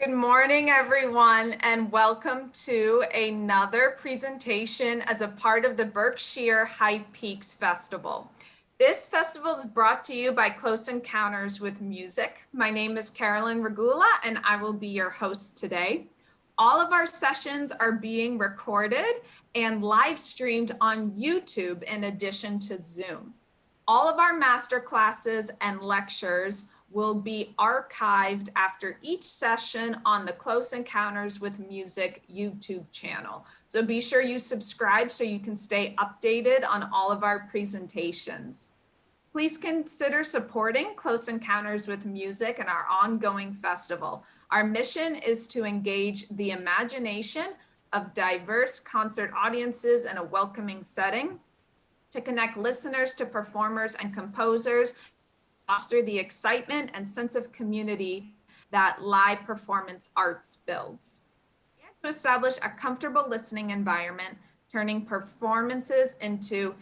Good morning, everyone, and welcome to another presentation as a part of the Berkshire High Peaks Festival. This festival is brought to you by Close Encounters with Music. My name is Carolyn Regula, and I will be your host today. All of our sessions are being recorded and live streamed on YouTube in addition to Zoom. All of our master classes and lectures will be archived after each session on the Close Encounters with Music YouTube channel. So be sure you subscribe so you can stay updated on all of our presentations. Please consider supporting Close Encounters with Music and our ongoing festival. Our mission is to engage the imagination of diverse concert audiences in a welcoming setting, to connect listeners to performers and composers, foster the excitement and sense of community that live performance arts builds, and to establish a comfortable listening environment, turning performances into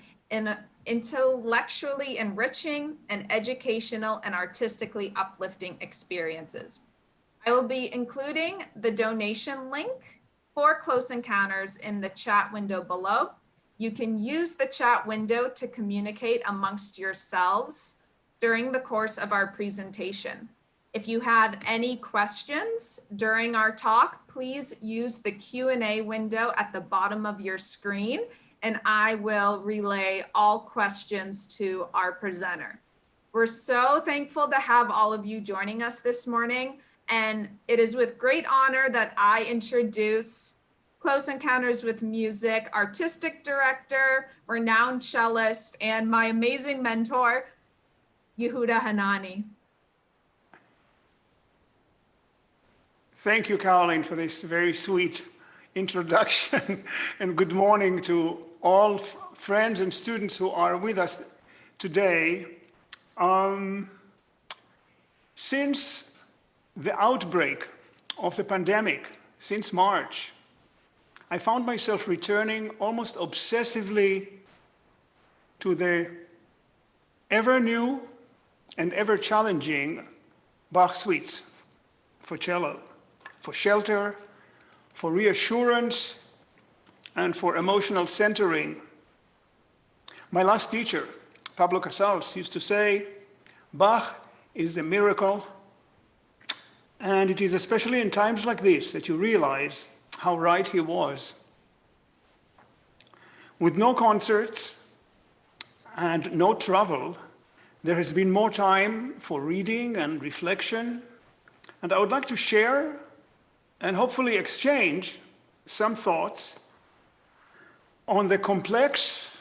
intellectually enriching and educational and artistically uplifting experiences. I will be including the donation link for Close Encounters in the chat window below. You can use the chat window to communicate amongst yourselves during the course of our presentation. If you have any questions during our talk, please use the Q&A window at the bottom of your screen, and I will relay all questions to our presenter. We're so thankful to have all of you joining us this morning, and it is with great honor that I introduce Close Encounters with Music Artistic Director, renowned cellist, and my amazing mentor, Yehuda Hanani. Thank you, Caroline, for this very sweet introduction. And good morning to all friends and students who are with us today. Since the outbreak of the pandemic, since March, I found myself returning almost obsessively to the ever new and ever challenging Bach suites for cello, for shelter, for reassurance, and for emotional centering. My last teacher, Pablo Casals, used to say, Bach is a miracle, and it is especially in times like this that you realize how right he was. With no concerts and no travel, there has been more time for reading and reflection, and I would like to share and hopefully exchange some thoughts on the complex,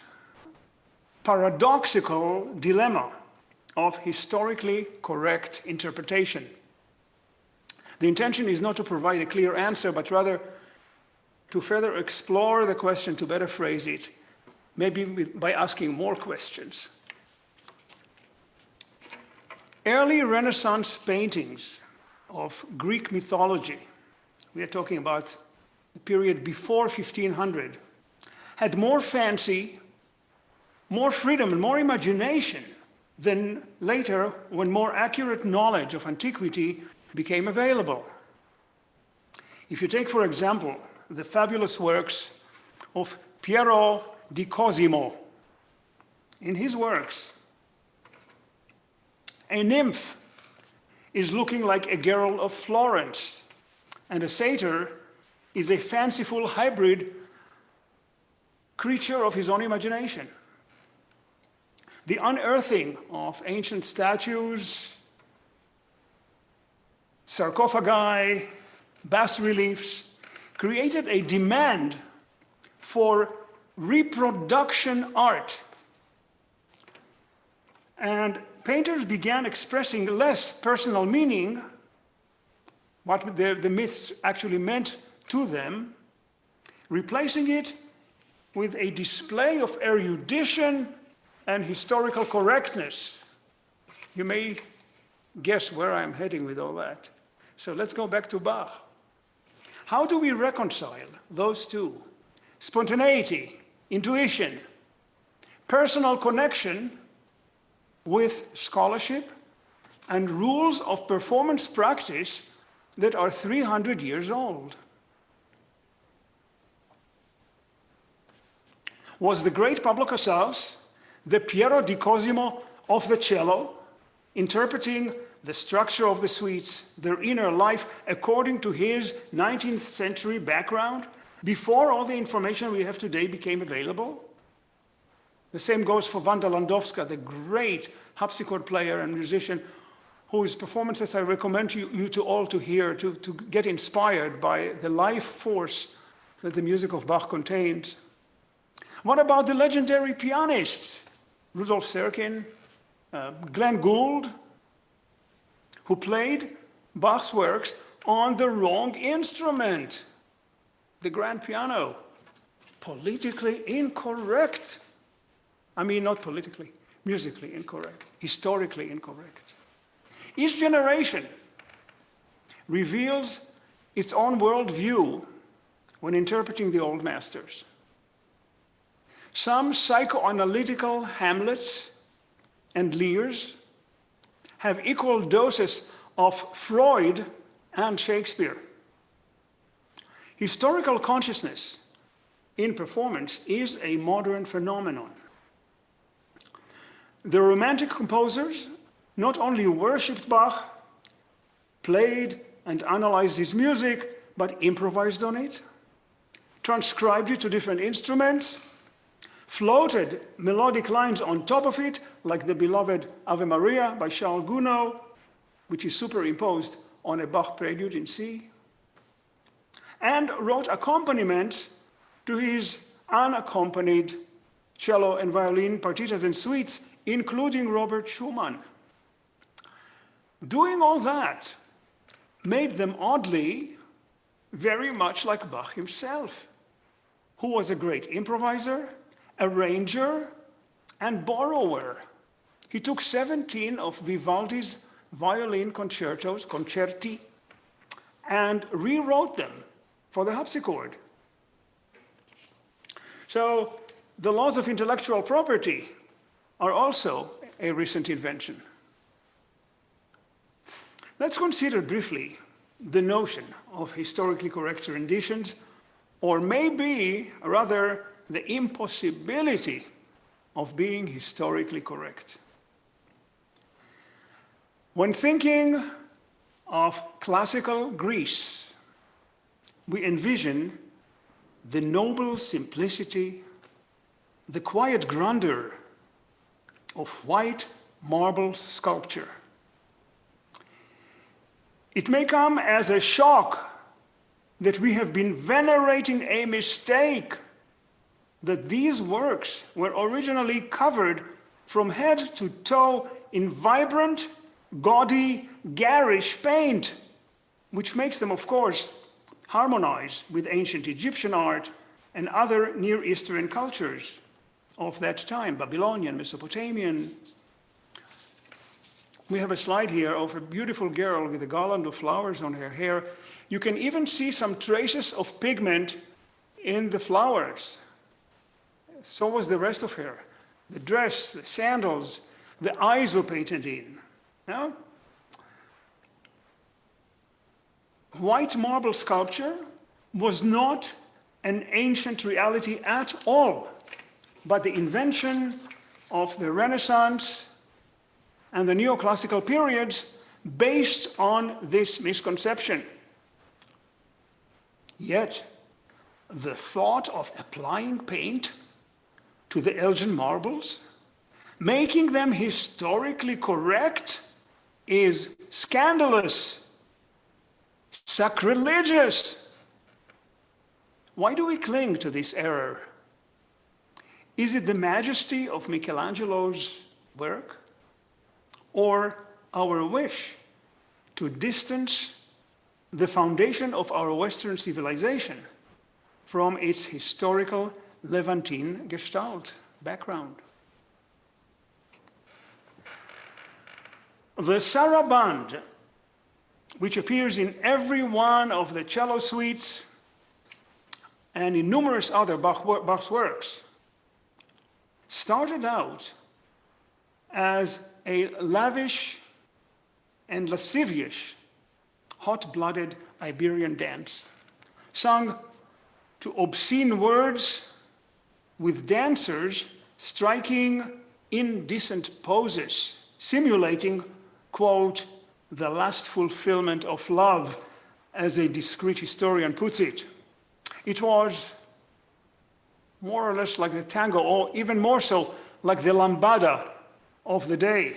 paradoxical dilemma of historically correct interpretation. The intention is not to provide a clear answer, but rather to further explore the question, to better phrase it, maybe by asking more questions. Early Renaissance paintings of Greek mythology, we are talking about the period before 1500, had more fancy, more freedom, and more imagination than later when more accurate knowledge of antiquity became available. If you take, for example, the fabulous works of Piero di Cosimo, in his works, a nymph is looking like a girl of Florence, and a satyr is a fanciful hybrid creature of his own imagination. The unearthing of ancient statues, sarcophagi, bas-reliefs created a demand for reproduction art. And painters began expressing less personal meaning, what the myths actually meant to them, replacing it with a display of erudition and historical correctness. You may guess where I'm heading with all that. So let's go back to Bach. How do we reconcile those two? Spontaneity, intuition, personal connection with scholarship and rules of performance practice that are 300 years old. Was the great Pablo Casals, the Piero di Cosimo of the cello, interpreting the structure of the suites, their inner life, according to his 19th century background, before all the information we have today became available? The same goes for Wanda Landowska, the great harpsichord player and musician, whose performances I recommend you to all to hear, to get inspired by the life force that the music of Bach contains. What about the legendary pianists, Rudolf Serkin, Glenn Gould, who played Bach's works on the wrong instrument, the grand piano? Politically incorrect. I mean, not politically, musically incorrect, historically incorrect. Each generation reveals its own worldview when interpreting the old masters. Some psychoanalytical Hamlets and Lears have equal doses of Freud and Shakespeare. Historical consciousness in performance is a modern phenomenon. The Romantic composers not only worshipped Bach, played and analyzed his music, but improvised on it, transcribed it to different instruments, floated melodic lines on top of it, like the beloved Ave Maria by Charles Gounod, which is superimposed on a Bach prelude in C, and wrote accompaniments to his unaccompanied cello and violin partitas and suites, including Robert Schumann. Doing all that made them oddly very much like Bach himself, who was a great improviser, arranger, and borrower. He took 17 of Vivaldi's violin concerti, and rewrote them for the harpsichord. So the laws of intellectual property are also a recent invention. Let's consider briefly the notion of historically correct renditions, or maybe rather the impossibility of being historically correct. When thinking of classical Greece, we envision the noble simplicity, the quiet grandeur of white marble sculpture. It may come as a shock that we have been venerating a mistake, that these works were originally covered from head to toe in vibrant, gaudy, garish paint, which makes them, of course, harmonize with ancient Egyptian art and other Near Eastern cultures of that time, Babylonian, Mesopotamian. We have a slide here of a beautiful girl with a garland of flowers on her hair. You can even see some traces of pigment in the flowers. So was the rest of her. The dress, the sandals, the eyes were painted in. Now, white marble sculpture was not an ancient reality at all, but the invention of the Renaissance and the neoclassical periods based on this misconception. Yet, the thought of applying paint to the Elgin marbles, making them historically correct, is scandalous, sacrilegious. Why do we cling to this error? Is it the majesty of Michelangelo's work, or our wish to distance the foundation of our Western civilization from its historical Levantine Gestalt background? The saraband, which appears in every one of the cello suites and in numerous other Bach's works, started out as a lavish and lascivious hot-blooded Iberian dance, sung to obscene words with dancers striking indecent poses, simulating, quote, the last fulfillment of love, as a discreet historian puts it. It was more or less like the tango, or even more so, like the lambada of the day.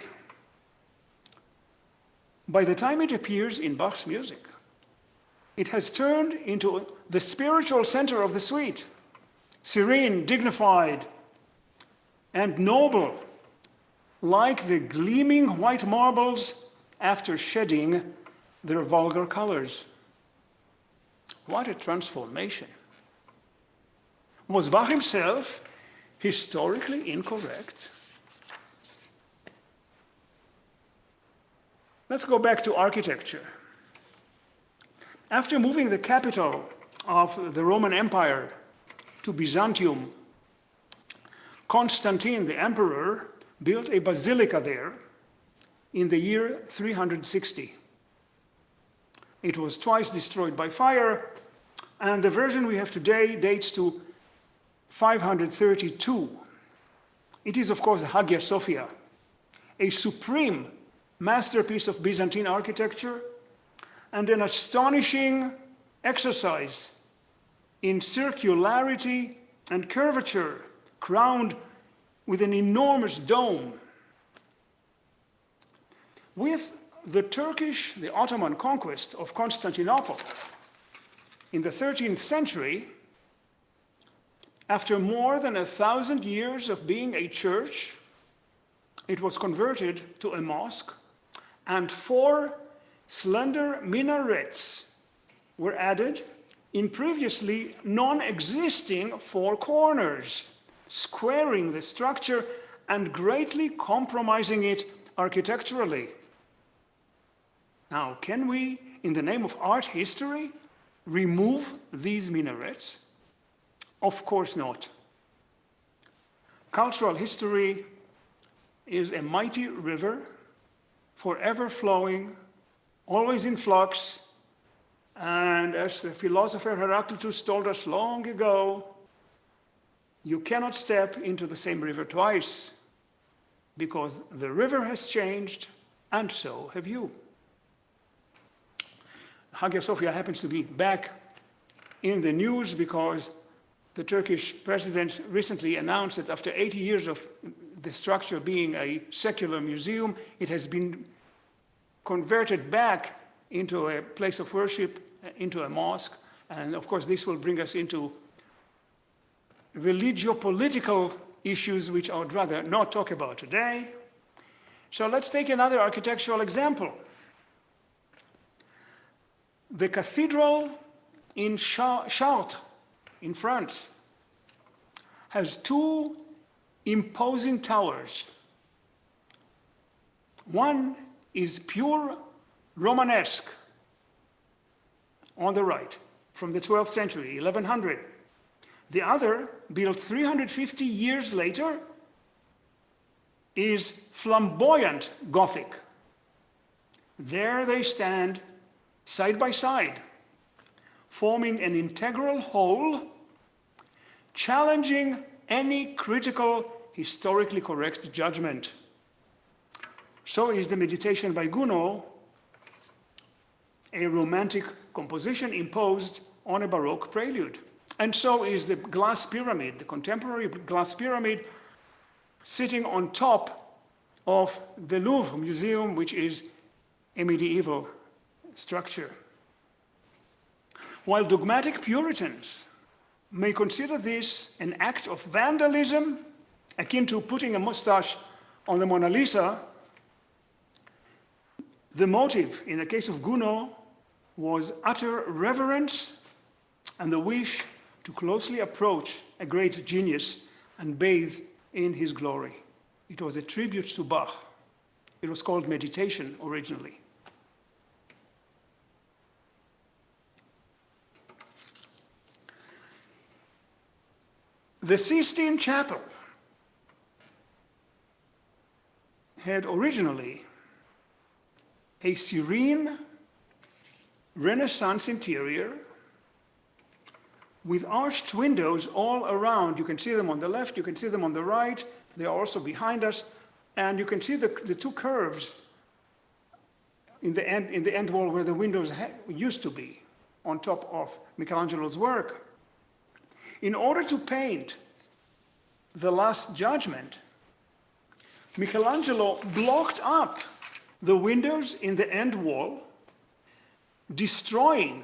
By the time it appears in Bach's music, it has turned into the spiritual center of the suite, serene, dignified, and noble, like the gleaming white marbles after shedding their vulgar colors. What a transformation. Was Bach himself historically incorrect? Let's go back to architecture. After moving the capital of the Roman Empire to Byzantium, Constantine the emperor built a basilica there in the year 360. It was twice destroyed by fire, and the version we have today dates to 532. It is, of course, the Hagia Sophia, a supreme masterpiece of Byzantine architecture and an astonishing exercise in circularity and curvature, crowned with an enormous dome. With the Ottoman conquest of Constantinople in the 13th century, after more than 1,000 years of being a church, it was converted to a mosque, and 4 slender minarets were added in previously non-existing 4 corners, squaring the structure and greatly compromising it architecturally. Now, can we, in the name of art history, remove these minarets? Of course not. Cultural history is a mighty river, forever flowing, always in flux, and as the philosopher Heraclitus told us long ago, you cannot step into the same river twice, because the river has changed, and so have you. Hagia Sophia happens to be back in the news because the Turkish president recently announced that after 80 years of the structure being a secular museum, it has been converted back into a place of worship, into a mosque. And of course, this will bring us into religio-political issues, which I would rather not talk about today. So let's take another architectural example. The cathedral in Chartres, in France, has 2 imposing towers. One is pure Romanesque on the right, from the 12th century, 1100. The other, built 350 years later, is flamboyant Gothic. There they stand, side by side, forming an integral whole, challenging any critical, historically correct judgment. So is the Meditation by Gounod, a romantic composition imposed on a Baroque prelude. And so is the glass pyramid, the contemporary glass pyramid, sitting on top of the Louvre Museum, which is a medieval structure. While dogmatic Puritans may consider this an act of vandalism, akin to putting a mustache on the Mona Lisa, the motive in the case of Gounod was utter reverence and the wish to closely approach a great genius and bathe in his glory. It was a tribute to Bach. It was called Meditation originally. The Sistine Chapel had originally a serene Renaissance interior with arched windows all around. You can see them on the left, you can see them on the right. They are also behind us. And you can see the two curves in the end wall where the windows used to be on top of Michelangelo's work. In order to paint the Last Judgment, Michelangelo blocked up the windows in the end wall, destroying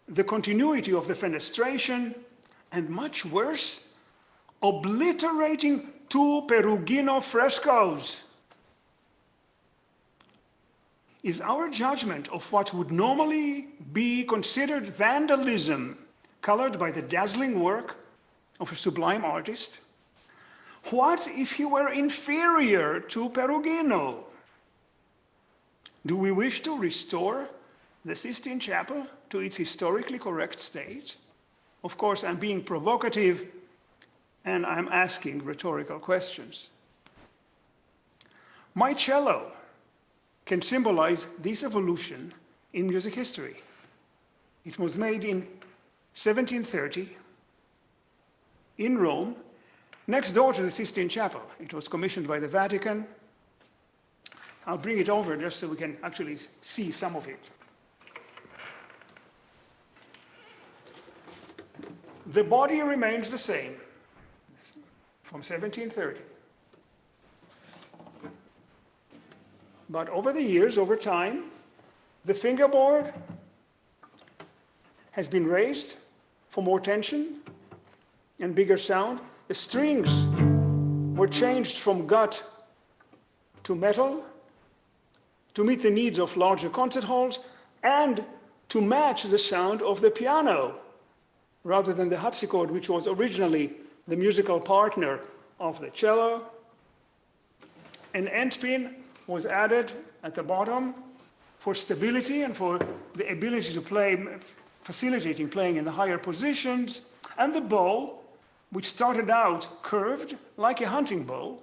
the continuity of the fenestration, and much worse, obliterating two Perugino frescoes. Is our judgment of what would normally be considered vandalism colored by the dazzling work of a sublime artist? What if he were inferior to Perugino? Do we wish to restore the Sistine Chapel to its historically correct state? Of course, I'm being provocative and I'm asking rhetorical questions. My cello can symbolize this evolution in music history. It was made in 1730 in Rome, next door to the Sistine Chapel. It was commissioned by the Vatican. I'll bring it over just so we can actually see some of it. The body remains the same from 1730. But over the years, over time, the fingerboard has been raised for more tension and bigger sound. The strings were changed from gut to metal to meet the needs of larger concert halls and to match the sound of the piano rather than the harpsichord, which was originally the musical partner of the cello. An end pin was added at the bottom for stability and for the ability to play, facilitating playing in the higher positions. And the bow, which started out curved like a hunting bow,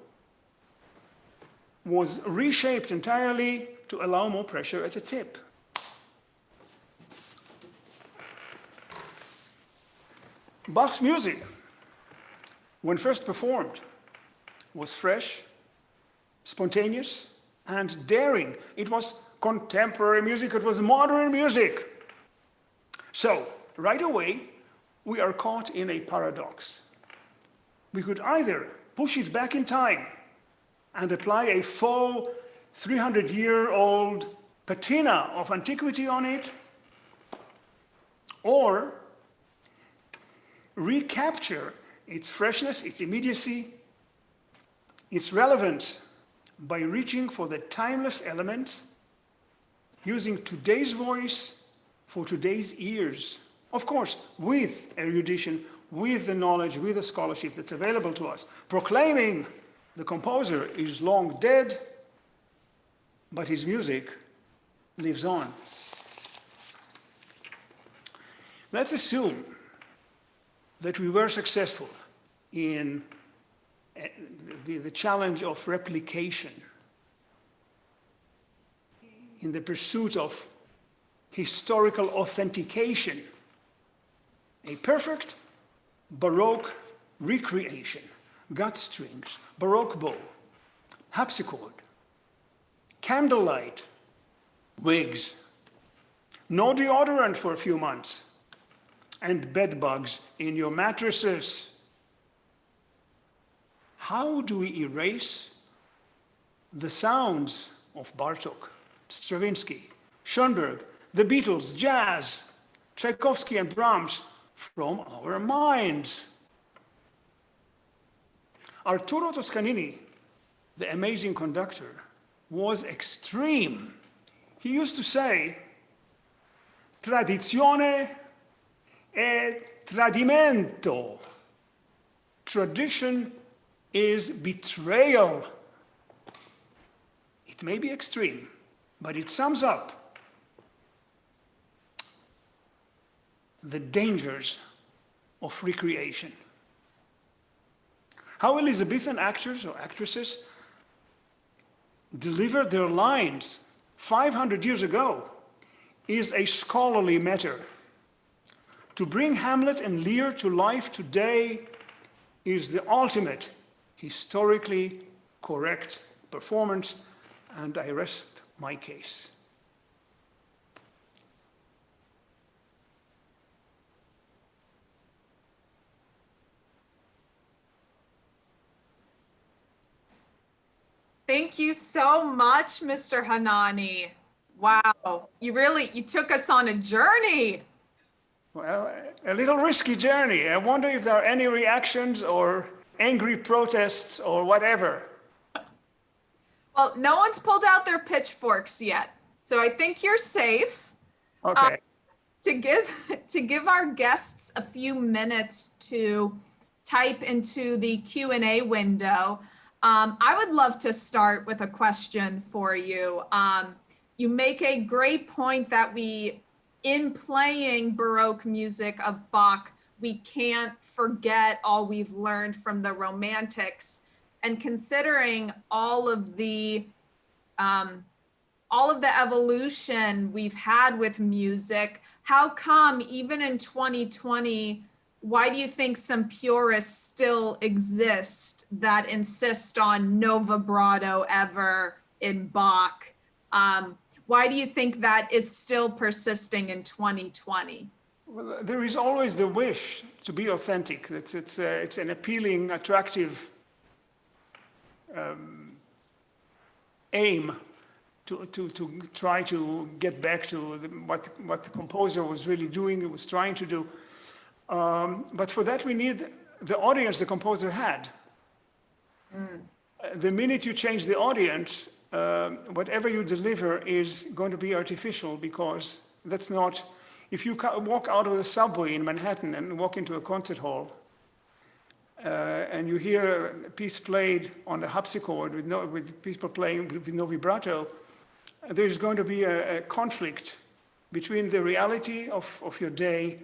was reshaped entirely to allow more pressure at the tip. Bach's music, when first performed, was fresh, spontaneous, and daring. It was contemporary music, it was modern music. So, right away, we are caught in a paradox. We could either push it back in time and apply a faux 300-year-old patina of antiquity on it, or recapture its freshness, its immediacy, its relevance by reaching for the timeless element, using today's voice for today's ears. Of course, with erudition, with the knowledge, with the scholarship that's available to us, proclaiming the composer is long dead, but his music lives on. Let's assume that we were successful in the challenge of replication, in the pursuit of historical authentication, a perfect Baroque recreation, gut strings, Baroque bow, harpsichord, candlelight, wigs, no deodorant for a few months, and bed bugs in your mattresses. How do we erase the sounds of Bartók, Stravinsky, Schoenberg, the Beatles, jazz, Tchaikovsky and Brahms from our minds? Arturo Toscanini, the amazing conductor, was extreme. He used to say, tradizione e tradimento. Tradition is betrayal. It may be extreme, but it sums up the dangers of recreation. How Elizabethan actors or actresses delivered their lines 500 years ago is a scholarly matter. To bring Hamlet and Lear to life today is the ultimate historically correct performance, and I rest my case. Thank you so much, Mr. Hanani. Wow, you took us on a journey. Well, a little risky journey. I wonder if there are any reactions or angry protests or whatever. Well, no one's pulled out their pitchforks yet, so I think you're safe. Okay. To give our guests a few minutes to type into the Q&A window, I would love to start with a question for you. You make a great point that in playing Baroque music of Bach, we can't forget all we've learned from the Romantics. And considering all of the evolution we've had with music, how come even in 2020, why do you think some purists still exist that insist on no vibrato ever in Bach? Why do you think that is still persisting in 2020? Well, there is always the wish to be authentic. It's an appealing, attractive aim to try to get back to what the composer was really doing, was trying to do. But for that we need the audience the composer had. The minute you change the audience, whatever you deliver is going to be artificial, because that's not, if you walk out of the subway in Manhattan and walk into a concert hall, and you hear a piece played on the harpsichord with people playing with no vibrato, there's going to be a conflict between the reality of your day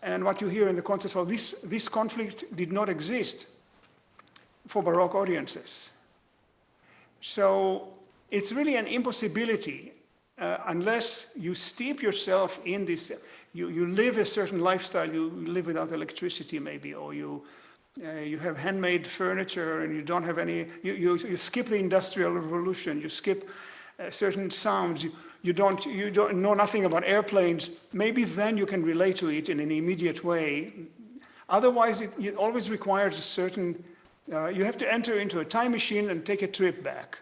and what you hear in the concert hall. This conflict did not exist for Baroque audiences. So it's really an impossibility unless you steep yourself in this. You live a certain lifestyle. You live without electricity maybe, or you have handmade furniture and you don't have any, you skip the Industrial Revolution, you skip certain sounds, you don't know nothing about airplanes. Maybe then you can relate to it in an immediate way. Otherwise, it always requires a certain, you have to enter into a time machine and take a trip back.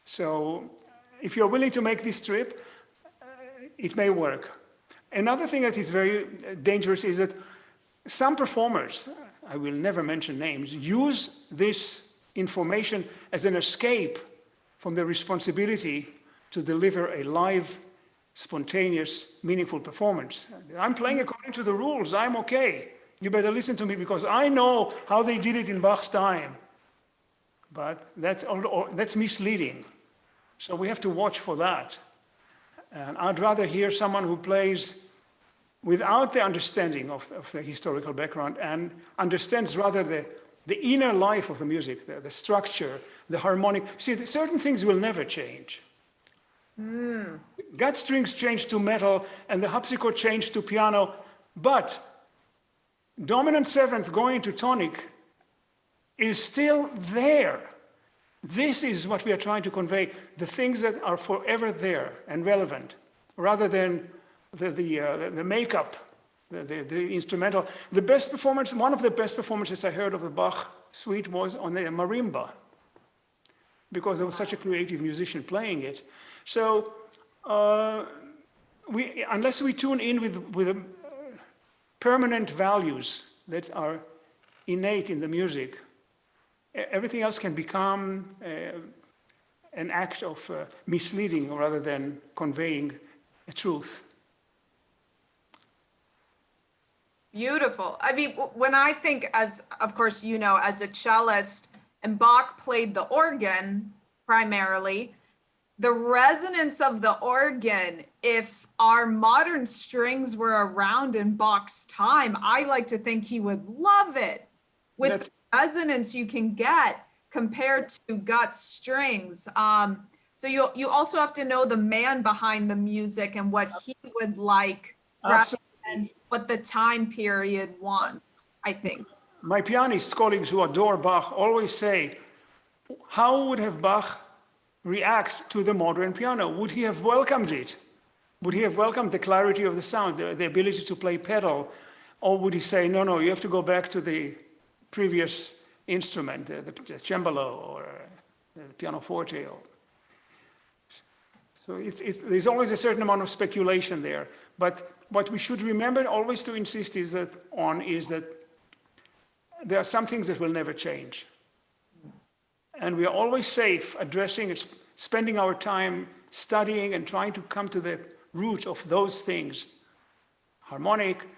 So if you're willing to make this trip, it may work. Another thing that is very dangerous is that some performers, I will never mention names, use this information as an escape from the responsibility to deliver a live, spontaneous, meaningful performance. I'm playing according to the rules, I'm okay. You better listen to me because I know how they did it in Bach's time. But that's misleading. So we have to watch for that. And I'd rather hear someone who plays without the understanding of the historical background and understands rather the inner life of the music, the structure, the harmonic. See, certain things will never change. Gut strings change to metal and the harpsichord changed to piano, but dominant seventh going to tonic is still there. This is what we are trying to convey, the things that are forever there and relevant, rather than the makeup, the instrumental. The best performance, one of the best performances I heard of the Bach suite was on the marimba, because there was such a creative musician playing it. So unless we tune in with permanent values that are innate in the music, everything else can become an act of misleading rather than conveying a truth. Beautiful. I mean, when I think, as of course you know, as a cellist, and Bach played the organ primarily, the resonance of the organ, if our modern strings were around in Bach's time, I like to think he would love it with the resonance you can get compared to gut strings. So you also have to know the man behind the music and what he would like rather than Absolutely. what the time period wants, I think. My pianist colleagues who adore Bach always say, how would have Bach react to the modern piano? Would he have welcomed it? Would he have welcomed the clarity of the sound, the ability to play pedal? Or would he say, no, no, you have to go back to the previous instrument, the cembalo or the pianoforte? So there's always a certain amount of speculation there. But what we should remember always to insist is that there are some things that will never change. And we are always safe addressing it, spending our time studying and trying to come to the root of those things. Harmonic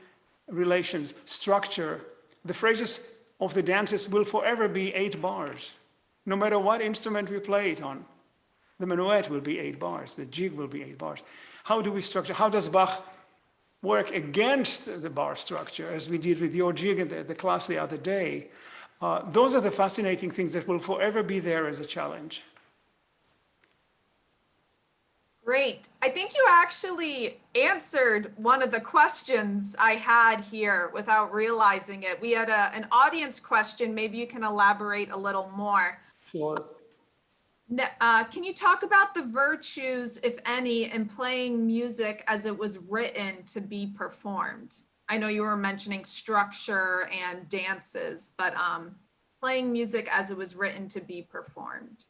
relations, structure. The phrases of the dances will forever be 8 bars, no matter what instrument we play it on. The minuet will be 8 bars, the jig will be 8 bars. How do we structure? How does Bach work against the bar structure, as we did with your jig in the class the other day? Those are the fascinating things that will forever be there as a challenge. Great. I think you actually answered one of the questions I had here without realizing it. We had an audience question. Maybe you can elaborate a little more. Sure. Can you talk about the virtues, if any, in playing music as it was written to be performed? I know you were mentioning structure and dances, but playing music as it was written to be performed.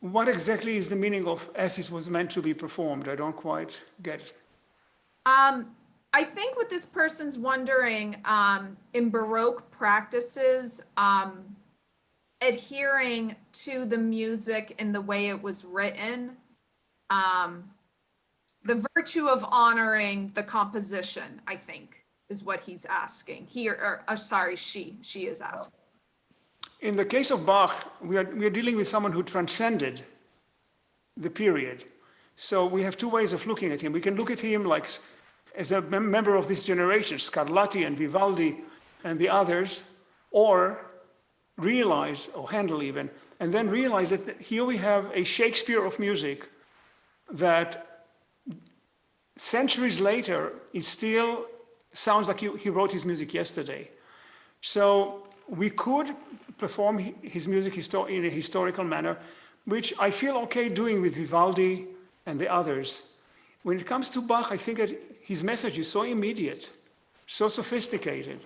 What exactly is the meaning of as it was meant to be performed? I don't quite get it. I think what this person's wondering, in Baroque practices, adhering to the music in the way it was written, the virtue of honoring the composition, I think, is what he's asking. She is asking. In the case of Bach, we are dealing with someone who transcended the period. So we have 2 ways of looking at him. We can look at him like as a member of this generation, Scarlatti and Vivaldi and the others, or realize, or Handel even, and then realize that here we have a Shakespeare of music that centuries later it still sounds like he wrote his music yesterday. So we could perform his music in a historical manner, which I feel okay doing with Vivaldi and the others. When it comes to Bach, I think that his message is so immediate, so sophisticated,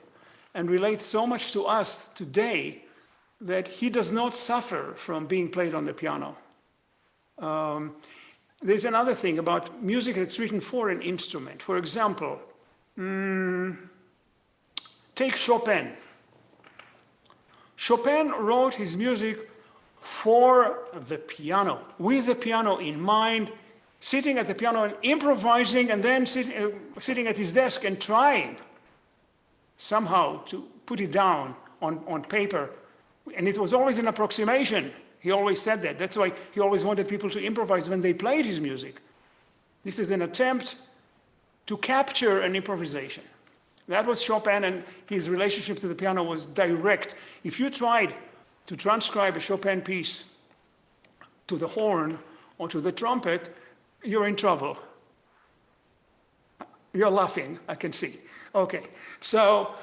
and relates so much to us today that he does not suffer from being played on the piano. There's another thing about music that's written for an instrument. For example, take Chopin. Chopin wrote his music for the piano, with the piano in mind, sitting at the piano and improvising, and then sitting at his desk and trying somehow to put it down on paper. And it was always an approximation. He always said that. That's why he always wanted people to improvise when they played his music. This is an attempt to capture an improvisation. That was Chopin, and his relationship to the piano was direct. If you tried to transcribe a Chopin piece to the horn or to the trumpet, you're in trouble. You're laughing, I can see. Okay, so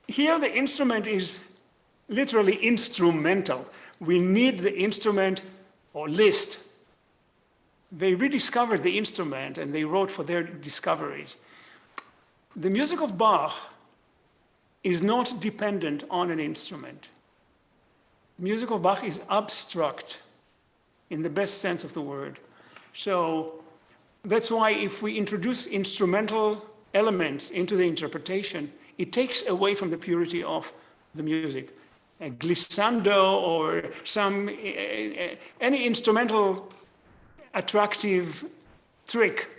here the instrument is literally instrumental. We need the instrument or list. They rediscovered the instrument and they wrote for their discoveries. The music of Bach is not dependent on an instrument. The music of Bach is abstract in the best sense of the word. So that's why if we introduce instrumental elements into the interpretation, it takes away from the purity of the music. A glissando or any instrumental attractive trick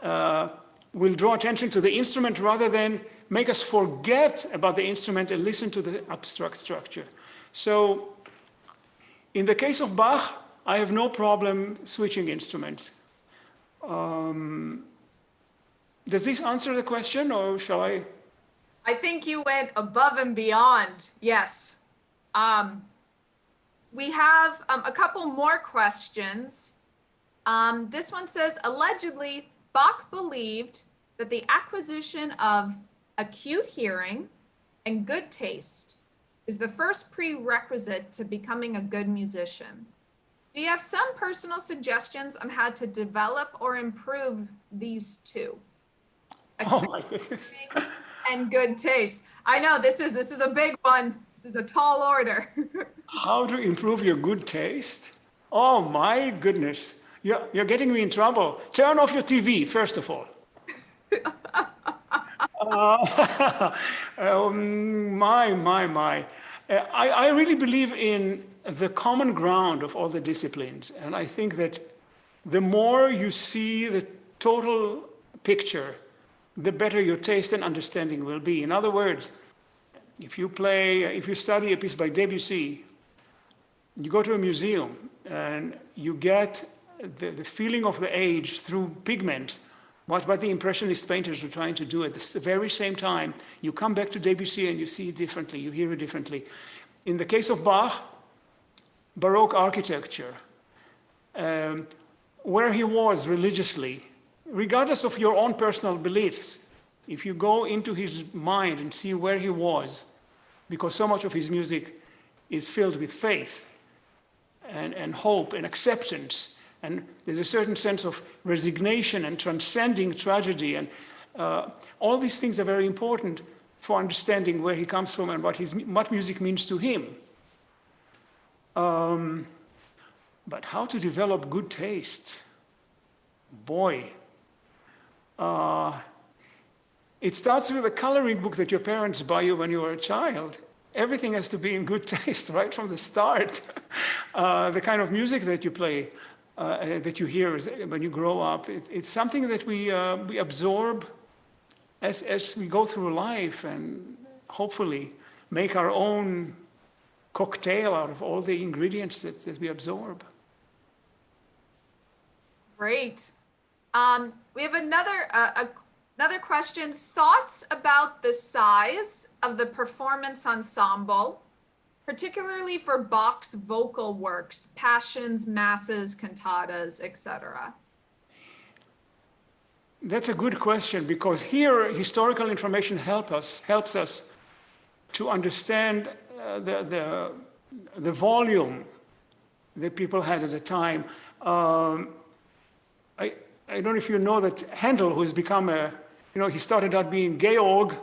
will draw attention to the instrument rather than make us forget about the instrument and listen to the abstract structure. So in the case of Bach, I have no problem switching instruments. Does this answer the question, or shall I? I think you went above and beyond. Yes. We have a couple more questions. This one says, allegedly, Bach believed that the acquisition of acute hearing and good taste is the first prerequisite to becoming a good musician. Do you have some personal suggestions on how to develop or improve these two? Oh Acute my goodness. hearing and good taste. I know this is a big one. This is a tall order. How to improve your good taste? Oh my goodness. You're getting me in trouble. Turn off your TV, first of all. My. I really believe in the common ground of all the disciplines. And I think that the more you see the total picture, the better your taste and understanding will be. In other words, if you study a piece by Debussy, you go to a museum and you get the feeling of the age through pigment, what the Impressionist painters were trying to do at the very same time. You come back to Debussy and you see it differently, you hear it differently. In the case of Bach, Baroque architecture, where he was religiously, regardless of your own personal beliefs, if you go into his mind and see where he was, because so much of his music is filled with faith and hope and acceptance, and there's a certain sense of resignation and transcending tragedy, and all these things are very important for understanding where he comes from and what music means to him. But how to develop good taste? Boy. It starts with a coloring book that your parents buy you when you were a child. Everything has to be in good taste right from the start. The kind of music that you play, that you hear when you grow up, it's something that we absorb as we go through life, and hopefully make our own cocktail out of all the ingredients that we absorb. Great. We have another question. Thoughts about the size of the performance ensemble, particularly for Bach's vocal works, passions, masses, cantatas, etc.? That's a good question, because here historical information helps us to understand the volume that people had at the time. I don't know if you know that Handel, who's become he started out being Georg,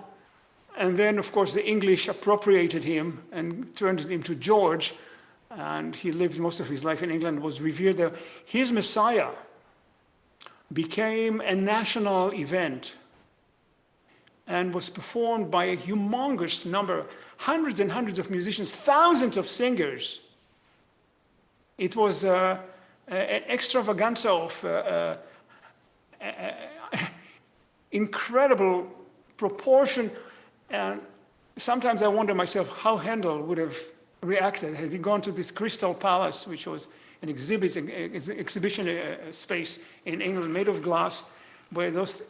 and then of course the English appropriated him and turned him to George, and he lived most of his life in England, was revered there. His Messiah became a national event and was performed by a humongous number, hundreds and hundreds of musicians, thousands of singers. It was an extravaganza of incredible proportion, and sometimes I wonder myself how Handel would have reacted had he gone to this Crystal Palace, which was an exhibition space in England made of glass, where those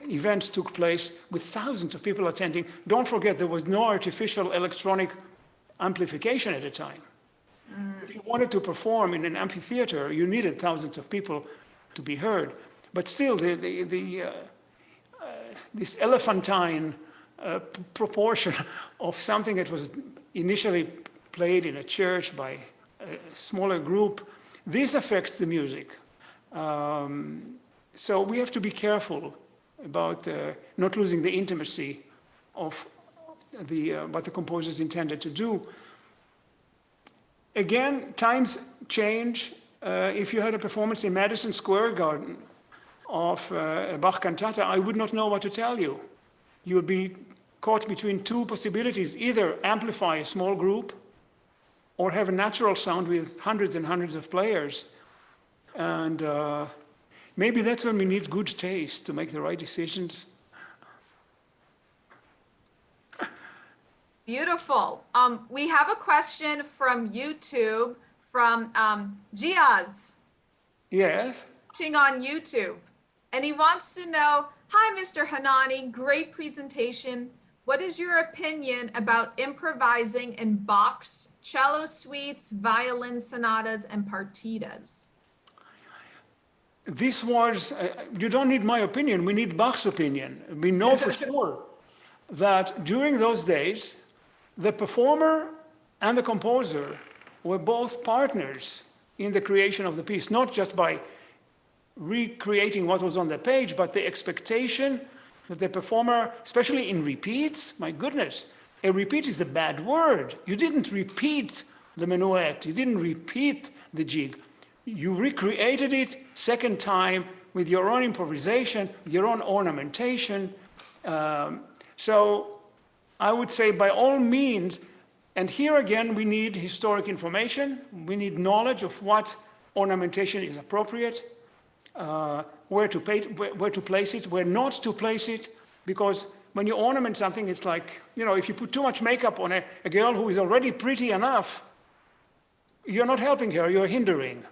events took place with thousands of people attending. Don't forget, there was no artificial electronic amplification at the time. If you wanted to perform in an amphitheater, you needed thousands of people to be heard. But still, this elephantine proportion of something that was initially played in a church by a smaller group, this affects the music. So we have to be careful about not losing the intimacy of what the composers intended to do. Again, times change. If you had a performance in Madison Square Garden of a Bach cantata, I would not know what to tell you. You would be caught between two possibilities: either amplify a small group or have a natural sound with hundreds and hundreds of players. And maybe that's when we need good taste to make the right decisions. Beautiful. We have a question from YouTube from Giaz. Yes. Watching on YouTube. And he wants to know, hi, Mr. Hanani, great presentation. What is your opinion about improvising in Bach's cello suites, violin sonatas, and partitas? This was, you don't need my opinion, we need Bach's opinion. We know for sure that during those days, the performer and the composer were both partners in the creation of the piece, not just by recreating what was on the page, but the expectation that the performer, especially in repeats, my goodness, a repeat is a bad word. You didn't repeat the minuet, you didn't repeat the jig. You recreated it second time with your own improvisation, with your own ornamentation. So I would say by all means, and here again, we need historic information. We need knowledge of what ornamentation is appropriate, where to place it, where not to place it, because when you ornament something, it's like, if you put too much makeup on a girl who is already pretty enough, you're not helping her, you're hindering.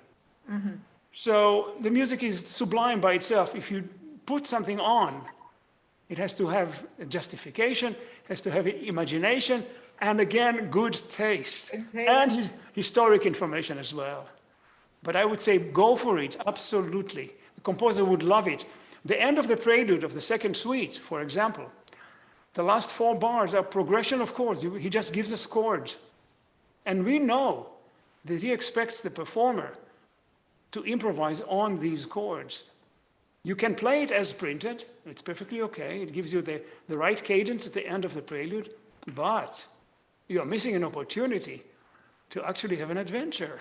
Mm-hmm. So the music is sublime by itself. If you put something on, it has to have a justification, has to have imagination, and again, good taste. And historic information as well. But I would say go for it, absolutely. The composer would love it. The end of the prelude of the second suite, for example, the last 4 bars are progression of chords. He just gives us chords. And we know that he expects the performer to improvise on these chords. You can play it as printed. It's perfectly okay. It gives you the right cadence at the end of the prelude. But you are missing an opportunity to actually have an adventure.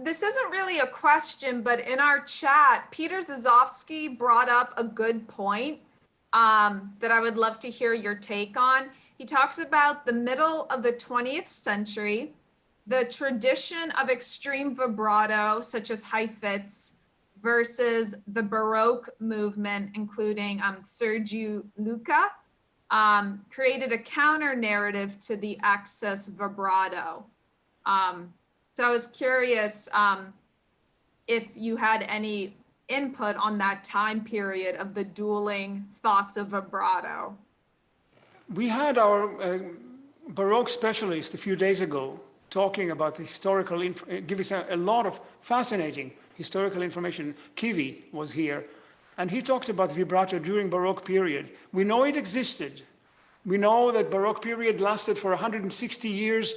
This isn't really a question, but in our chat, Peter Zazovsky brought up a good point that I would love to hear your take on. He talks about the middle of the 20th century, the tradition of extreme vibrato, such as high fits, versus the Baroque movement, including Sergiu Luca, created a counter narrative to the excess vibrato. So I was curious if you had any input on that time period of the dueling thoughts of vibrato. We had our Baroque specialist a few days ago talking about the historical, giving us a lot of fascinating historical information. Kivi was here, and he talked about vibrato during Baroque period. We know it existed. We know that Baroque period lasted for 160 years,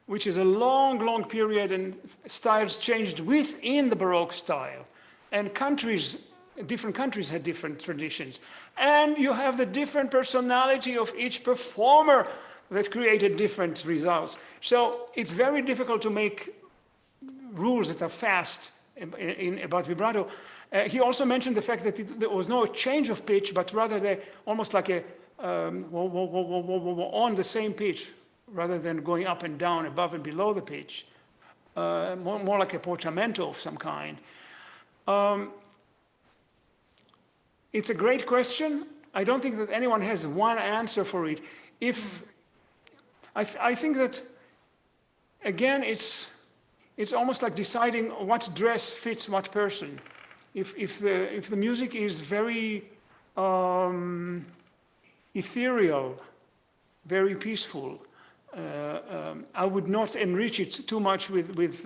which is a long, long period, and styles changed within the Baroque style. And different countries had different traditions. And you have the different personality of each performer that created different results. So it's very difficult to make rules that are fast about vibrato. He also mentioned the fact that there was no change of pitch, but rather almost like a on the same pitch, rather than going up and down, above and below the pitch. More like a portamento of some kind. It's a great question. I don't think that anyone has one answer for it. I think that, again, it's almost like deciding what dress fits what person. If the music is very ethereal, very peaceful, I would not enrich it too much with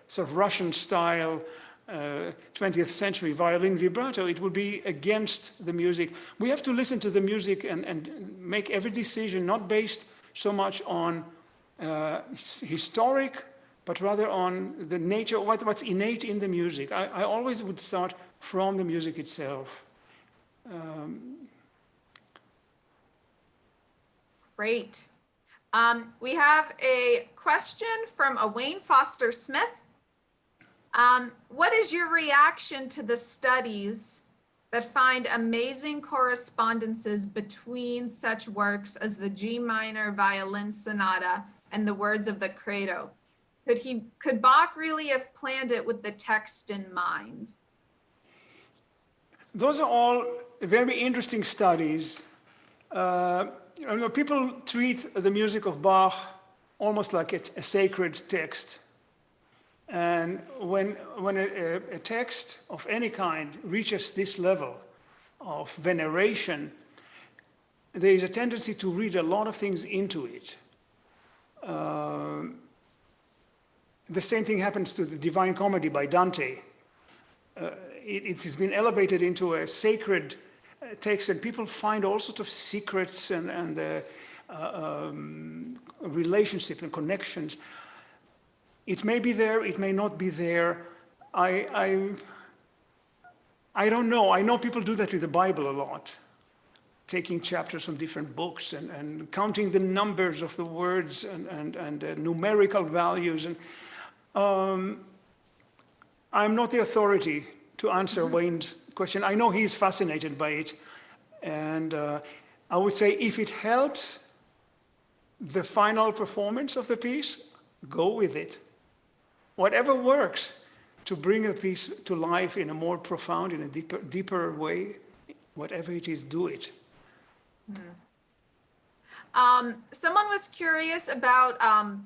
sort of Russian style 20th century violin vibrato. It would be against the music. We have to listen to the music and make every decision not based so much on historic, but rather on the nature, what's innate in the music. I always would start from the music itself. Great. We have a question from Wayne Foster Smith. What is your reaction to the studies that find amazing correspondences between such works as the G minor violin sonata and the words of the credo? Could Bach really have planned it with the text in mind? Those are all very interesting studies. People treat the music of Bach almost like it's a sacred text. And when a text of any kind reaches this level of veneration, there is a tendency to read a lot of things into it. The same thing happens to the Divine Comedy by Dante. It has been elevated into a sacred text, and people find all sorts of secrets and relationships and connections. It may be there, it may not be there. I don't know. I know people do that with the Bible a lot, taking chapters from different books and counting the numbers of the words and numerical values. And I'm not the authority to answer Wayne's question. I know he's fascinated by it. And I would say if it helps the final performance of the piece, go with it. Whatever works to bring the piece to life in a more profound, in a deeper way, whatever it is, do it. Someone was curious about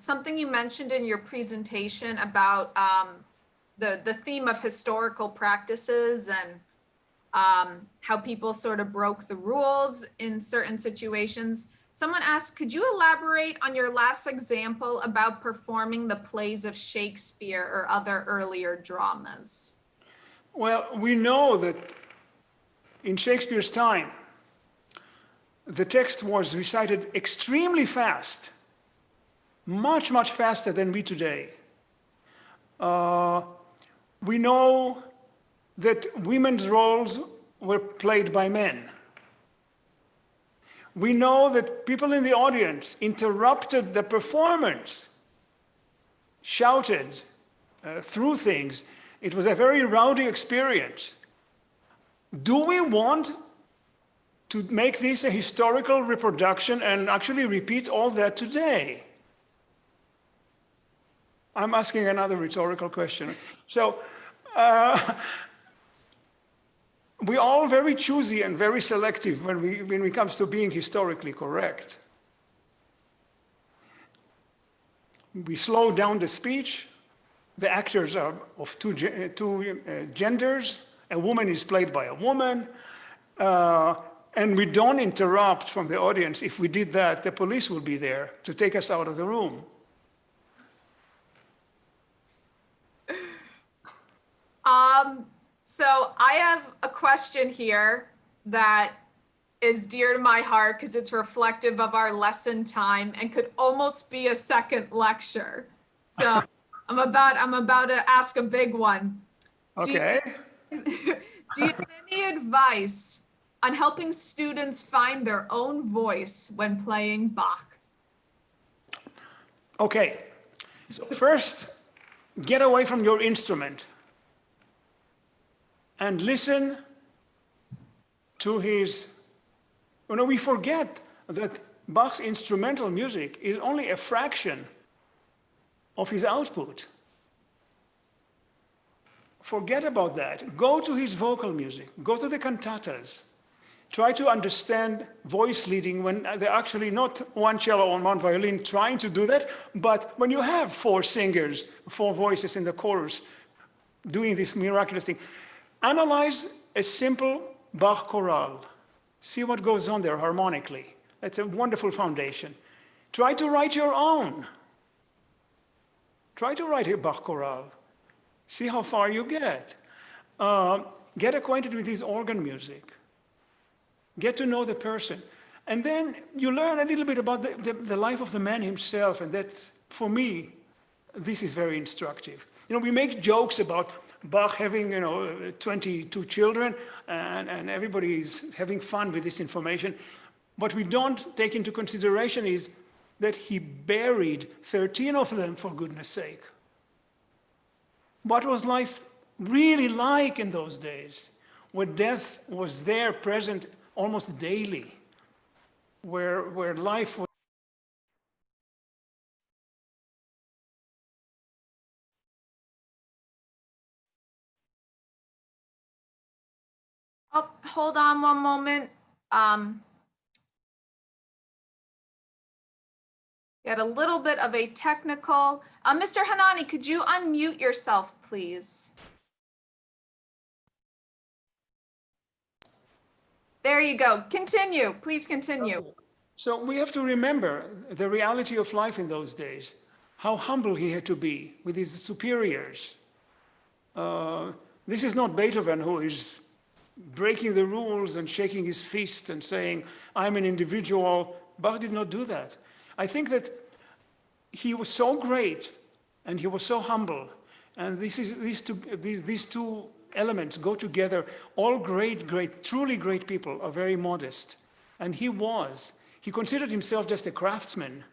something you mentioned in your presentation about the theme of historical practices and how people sort of broke the rules in certain situations. Someone asked, could you elaborate on your last example about performing the plays of Shakespeare or other earlier dramas? Well, we know that in Shakespeare's time, the text was recited extremely fast, much, much faster than we today. We know that women's roles were played by men. We know that people in the audience interrupted the performance, shouted, threw things. It was a very rowdy experience. Do we want to make this a historical reproduction and actually repeat all that today? I'm asking another rhetorical question. So we're all very choosy and very selective when it comes to being historically correct. We slow down the speech. The actors are of two genders. A woman is played by a woman. And we don't interrupt from the audience. If we did that, the police will be there to take us out of the room. So I have a question here that is dear to my heart because it's reflective of our lesson time and could almost be a second lecture. So I'm about to ask a big one. Okay. Do you have any advice on helping students find their own voice when playing Bach? Okay. So first, get away from your instrument and listen to his, we forget that Bach's instrumental music is only a fraction of his output. Forget about that. Go to his vocal music. Go to the cantatas. Try to understand voice leading when they're actually not one cello or one violin trying to do that, but when you have four singers, four voices in the chorus doing this miraculous thing. Analyze a simple Bach chorale. See what goes on there harmonically. That's a wonderful foundation. Try to write your own. Try to write a Bach chorale. See how far you get. Get acquainted with his organ music. Get to know the person. And then you learn a little bit about the life of the man himself. And that's, for me, this is very instructive. We make jokes about Bach having, 22 children, and everybody is having fun with this information. What we don't take into consideration is that he buried 13 of them, for goodness sake. What was life really like in those days, where death was there, present almost daily, where life was. Oh, hold on one moment. We had a little bit of a technical. Mr. Hanani, could you unmute yourself, please? There you go. Continue. Please continue. Okay. So we have to remember the reality of life in those days, how humble he had to be with his superiors. This is not Beethoven who is breaking the rules and shaking his fist and saying, I'm an individual. Bach did not do that. I think that he was so great and he was so humble. And these two elements go together. All great, truly great people are very modest. And he considered himself just a craftsman.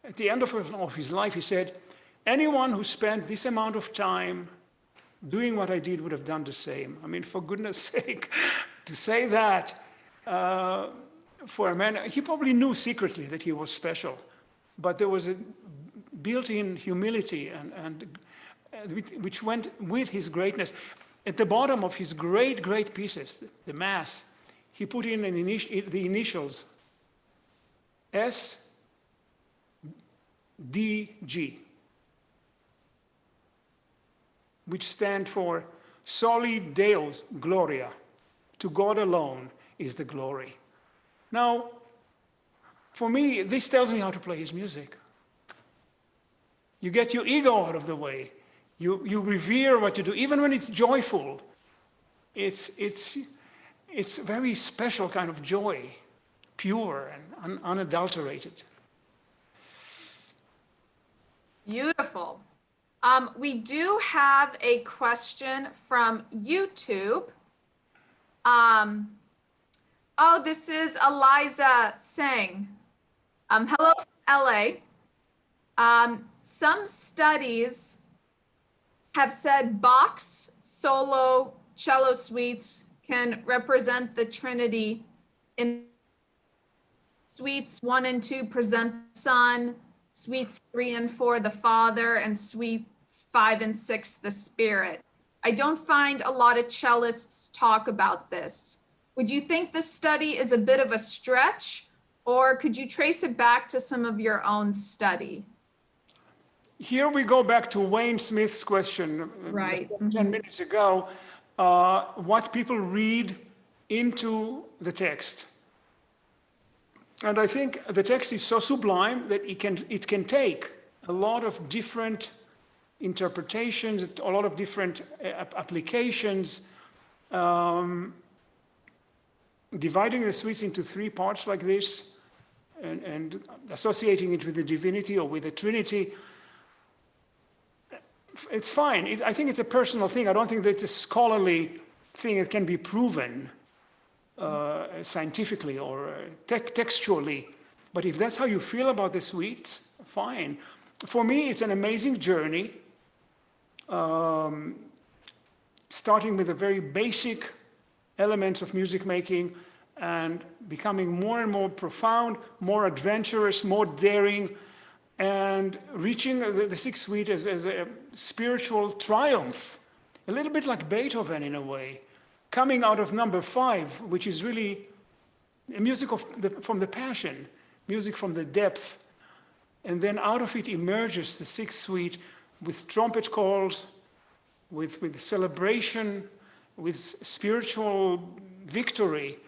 At the end of his life, he said, anyone who spent this amount of time doing what I did would have done the same. I mean, for goodness sake, to say that for a man, he probably knew secretly that he was special, but there was a built-in humility and which went with his greatness. At the bottom of his great pieces, the Mass, he put in the initials S, D, G, which stand for Soli Deus Gloria. To God alone is the glory. Now, for me, this tells me how to play his music. You get your ego out of the way. You revere what you do, even when it's joyful. It's a very special kind of joy, pure and unadulterated. Beautiful. We do have a question from YouTube. Oh, this is Eliza Singh. Hello from LA. Some studies have said Bach's solo cello suites can represent the Trinity. In suites 1 and 2 present the Son, suites 3 and 4 the Father, and suites 5 and 6 the Spirit. I don't find a lot of cellists talk about this. Would you think this study is a bit of a stretch, or could you trace it back to some of your own study? Here we go back to Wayne Smith's question right. 10 minutes ago, what people read into the text. And I think the text is so sublime that it can take a lot of different interpretations, a lot of different applications, dividing the suites into 3 parts like this and associating it with the divinity or with the Trinity. It's fine. I think it's a personal thing. I don't think that it's a scholarly thing that can be proven scientifically or textually. But if that's how you feel about the suites, fine. For me, it's an amazing journey, starting with the very basic elements of music making and becoming more and more profound, more adventurous, more daring, and reaching the Sixth Suite as a spiritual triumph, a little bit like Beethoven in a way, coming out of number 5, which is really music from the passion, music from the depth, and then out of it emerges the Sixth Suite with trumpet calls, with celebration, with spiritual victory.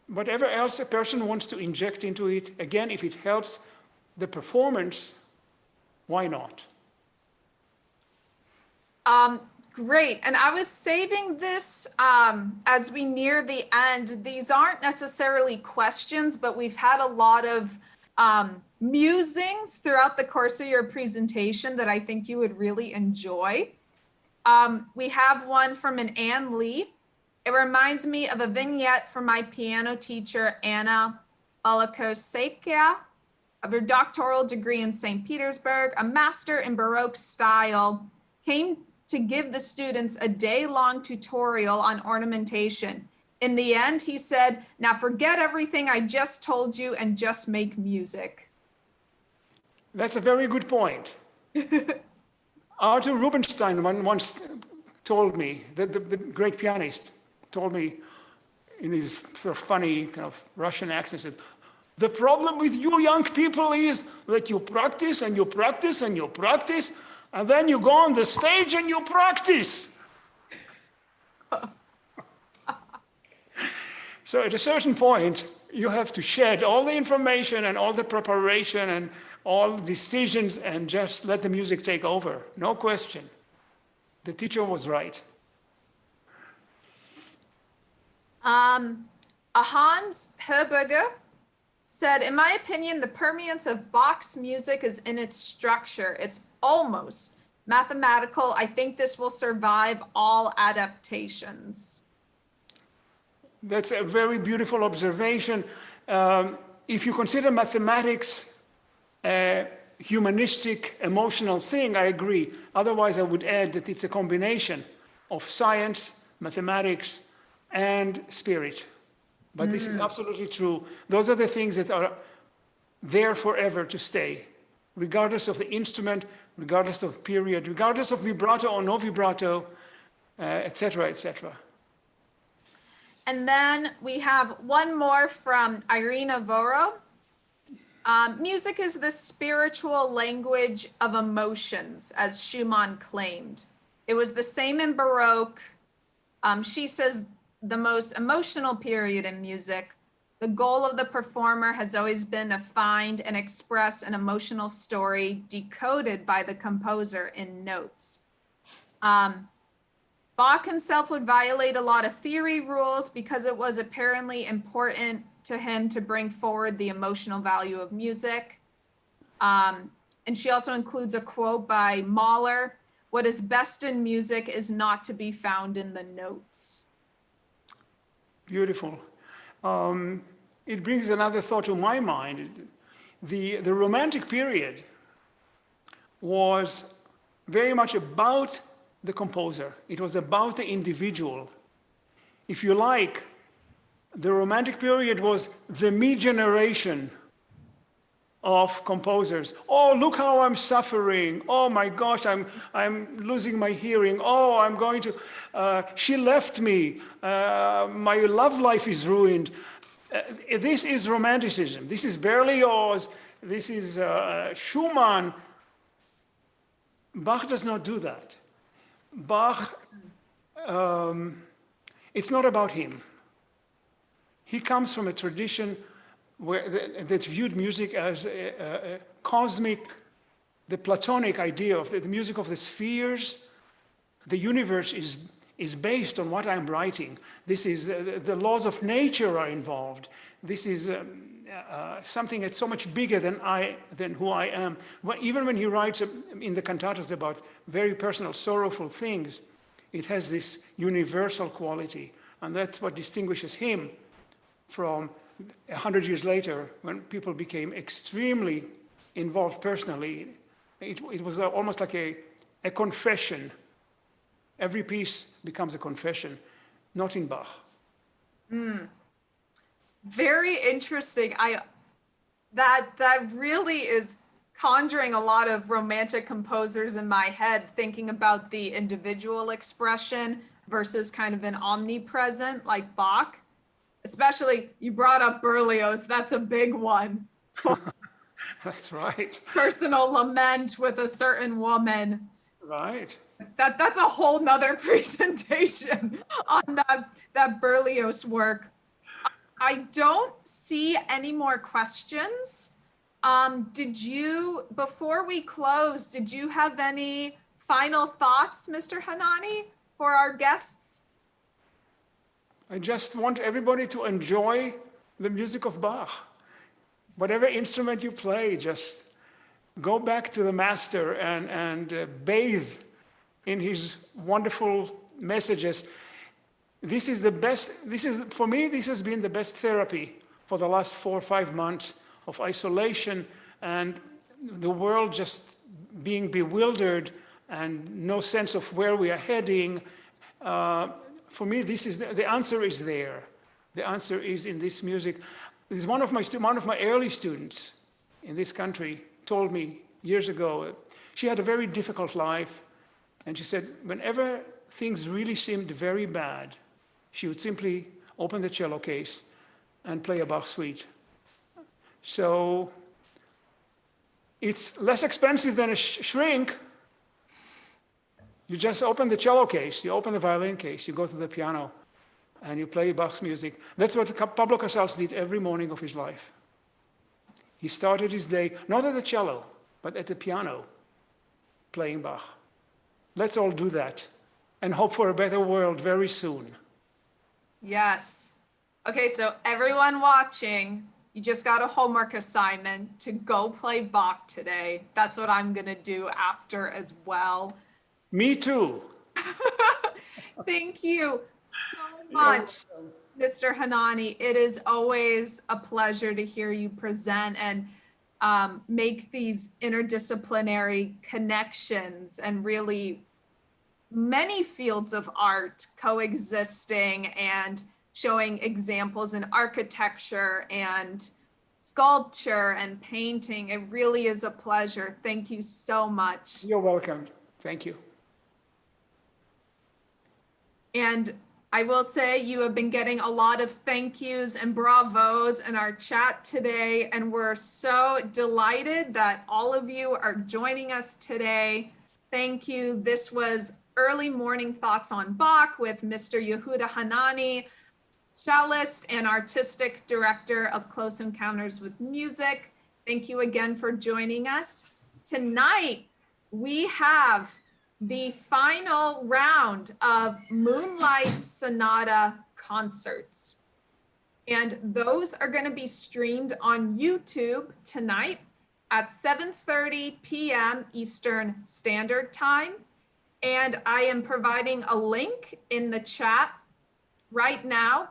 Whatever else a person wants to inject into it, again, if it helps the performance, why not? Great. And I was saving this as we near the end. These aren't necessarily questions, but we've had a lot of musings throughout the course of your presentation that I think you would really enjoy. We have one from an Ann Lee. It reminds me of a vignette from my piano teacher, Anna Balakosekia, of her doctoral degree in St. Petersburg, a master in Baroque style, came to give the students a day-long tutorial on ornamentation. In the end, he said, now forget everything I just told you and just make music. That's a very good point. Arthur Rubinstein once told me, the great pianist, told me in his sort of funny kind of Russian accent, said, the problem with you young people is that you practice and you practice and you practice, and then you go on the stage and you practice. So at a certain point, you have to shed all the information and all the preparation and all decisions and just let the music take over. No question. The teacher was right. Hans Herberger said, in my opinion, the permanence of Bach's music is in its structure. It's almost mathematical. I think this will survive all adaptations. That's a very beautiful observation. If you consider mathematics a humanistic, emotional thing, I agree. Otherwise, I would add that it's a combination of science, mathematics, and spirit. But this is absolutely true. Those are the things that are there forever to stay, regardless of the instrument, regardless of period, regardless of vibrato or no vibrato, etc., etc. And then we have one more from Irina Voro. Music is the spiritual language of emotions, as Schumann claimed. It was the same in Baroque. She says the most emotional period in music. The goal of the performer has always been to find and express an emotional story decoded by the composer in notes. Bach himself would violate a lot of theory rules because it was apparently important to him to bring forward the emotional value of music. And she also includes a quote by Mahler, "What is best in music is not to be found in the notes." Beautiful. It brings another thought to my mind. The Romantic period was very much about the composer. It was about the individual. If you like, the Romantic period was the me generation of composers. Oh, look how I'm suffering. Oh my gosh, I'm losing my hearing. Oh, I'm going to, she left me. My love life is ruined. This is Romanticism. This is Berlioz. This is Schumann. Bach does not do that. Bach, it's not about him. He comes from a tradition that viewed music as a cosmic, the Platonic idea of the music of the spheres. The universe is based on what I'm writing. This is the laws of nature are involved. This is something that's so much bigger than who I am. Even when he writes in the cantatas about very personal, sorrowful things, it has this universal quality, and that's what distinguishes him from 100 years later, when people became extremely involved personally. It was almost like a confession. Every piece becomes a confession, not in Bach. Very interesting. That really is conjuring a lot of romantic composers in my head, thinking about the individual expression versus kind of an omnipresent like Bach. Especially, you brought up Berlioz. That's a big one. That's right. Personal lament with a certain woman. Right. That's a whole nother presentation on that Berlioz work. I don't see any more questions. Before we close, did you have any final thoughts, Mr. Hanani, for our guests? I just want everybody to enjoy the music of Bach. Whatever instrument you play, just go back to the master and bathe in his wonderful messages. This is the best, for me, this has been the best therapy for the last 4 or 5 months of isolation and the world just being bewildered and no sense of where we are heading. For me, the answer is there. The answer is in this music. This is one of my early students in this country told me years ago. She had a very difficult life, and she said whenever things really seemed very bad, she would simply open the cello case and play a Bach suite. So it's less expensive than a shrink. You just open the cello case, you open the violin case, you go to the piano, and you play Bach's music. That's what Pablo Casals did every morning of his life. He started his day not at the cello, but at the piano, playing Bach. Let's all do that and hope for a better world very soon. Yes. Okay, so everyone watching, you just got a homework assignment to go play Bach today. That's what I'm going to do after as well. Me too. Thank you so much, Mr. Hanani. It is always a pleasure to hear you present and make these interdisciplinary connections and really many fields of art coexisting and showing examples in architecture and sculpture and painting. It really is a pleasure. Thank you so much. You're welcome. Thank you. And I will say you have been getting a lot of thank yous and bravos in our chat today. And we're so delighted that all of you are joining us today. Thank you. This was Early Morning Thoughts on Bach with Mr. Yehuda Hanani, cellist and artistic director of Close Encounters with Music. Thank you again for joining us. Tonight, we have the final round of Moonlight Sonata concerts. And those are going to be streamed on YouTube tonight at 7:30 p.m. Eastern Standard Time. And I am providing a link in the chat right now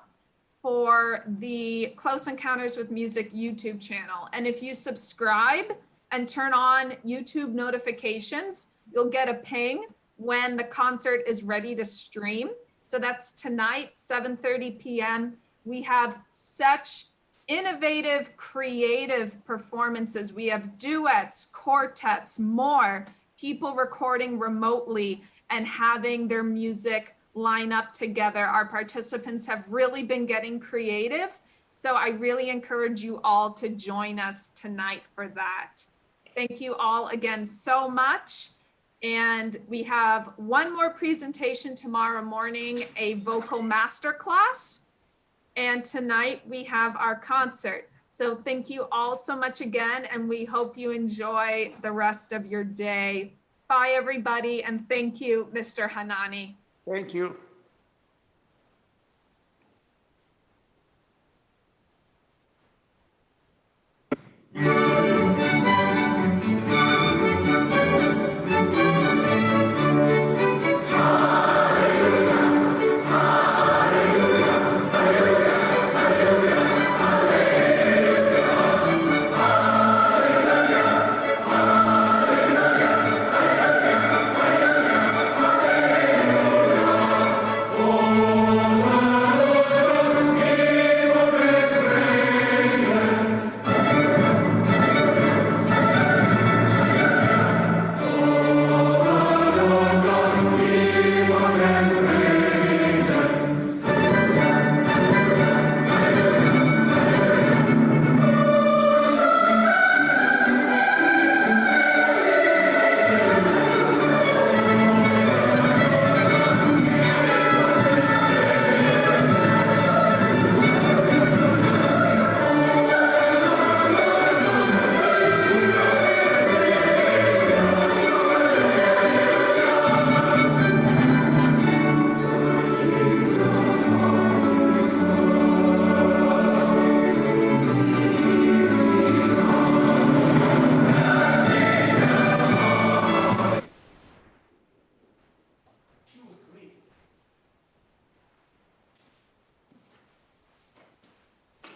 for the Close Encounters with Music YouTube channel. And if you subscribe and turn on YouTube notifications, you'll get a ping when the concert is ready to stream. So that's tonight, 7:30 p.m. We have such innovative, creative performances. We have duets, quartets, more, people recording remotely and having their music line up together. Our participants have really been getting creative. So I really encourage you all to join us tonight for that. Thank you all again so much. And we have one more presentation tomorrow morning, a vocal masterclass. And tonight we have our concert. So thank you all so much again, and we hope you enjoy the rest of your day. Bye, everybody, and thank you, Mr. Hanani. Thank you. Thank you.